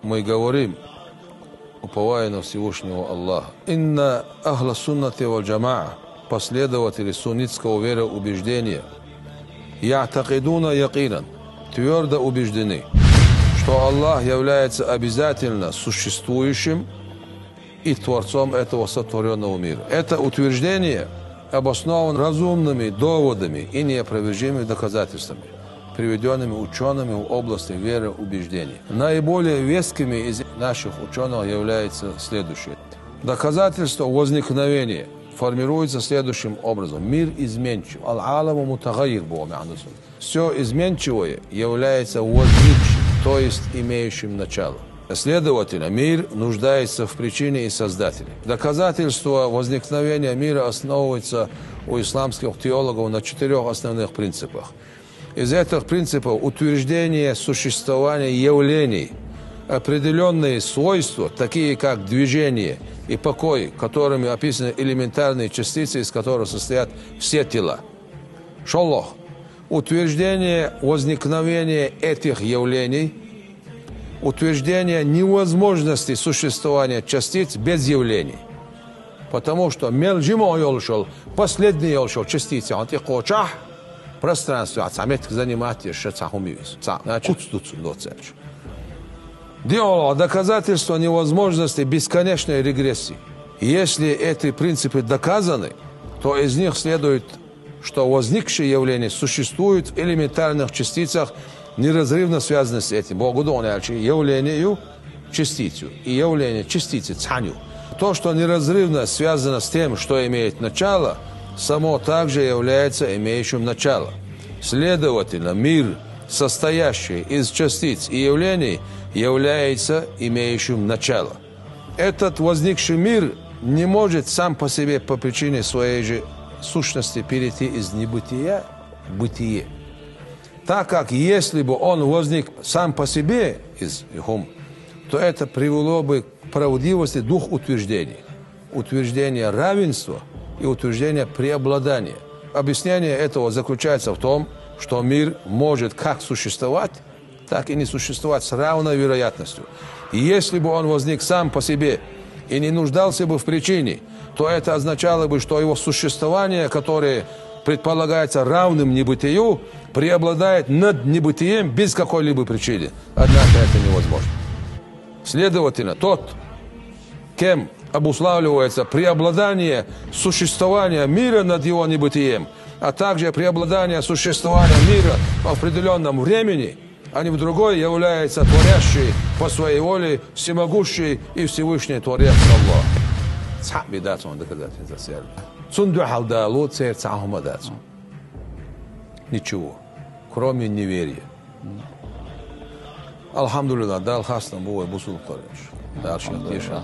мы говорим, уповая на Всевышнего Аллаха, «Инна ахла суннати валь джамаа», последователи суннитского вероубеждения, «Я'такидуна якинан», твердо убеждены, что Аллах является обязательно существующим и творцом этого сотворенного мира. Это утверждение обосновано разумными доводами и неопровержимыми доказательствами, приведенными учеными в области вероубеждения. Наиболее вескими из наших ученых является следующее. Доказательство возникновения формируется следующим образом. Мир изменчив. Аль-аламу мутагайир бо. Все изменчивое является возникшим, то есть имеющим начало. Следовательно, мир нуждается в причине и создателе. Доказательство возникновения мира основывается у исламских теологов на 4 основных принципах. Из этих принципов утверждение существования явлений, определенные свойства, такие как движение и покой, которыми описаны элементарные частицы, из которых состоят все тела. Шаллах. Утверждение возникновения этих явлений, утверждение невозможности существования частиц без явлений. Потому что последний елшел частицы, пространство, делало доказательство невозможности бесконечной регрессии. Если эти принципы доказаны, то из них следует, что возникшие явления существуют в элементарных частицах, неразрывно связаны с этим. Явлению частицу и явление частицы цаню. То, что неразрывно связано с тем, что имеет начало, само также является имеющим начало. Следовательно, мир, состоящий из частиц и явлений, является имеющим начало. Этот возникший мир не может сам по себе по причине своей же сущности перейти из небытия в бытие. Так как если бы он возник сам по себе из хум, то это привело бы к правдивости двух утверждений. Утверждение равенства и утверждение преобладания. Объяснение этого заключается в том, что мир может как существовать, так и не существовать с равной вероятностью. И если бы он возник сам по себе и не нуждался бы в причине, то это означало бы, что его существование, которое предполагается равным небытию, преобладает над небытием без какой-либо причины. Однако это невозможно. Следовательно, тот, кем обуславливается преобладание существования мира над его небытием, а также преобладание существования мира в определенном времени, а не в другой, является творящий по своей воле, всемогущий и Всевышний Творец Аллах. Ничего, кроме неверия. Алхамдулилlah, дал хасна бой бусул кореш. Дальше тише.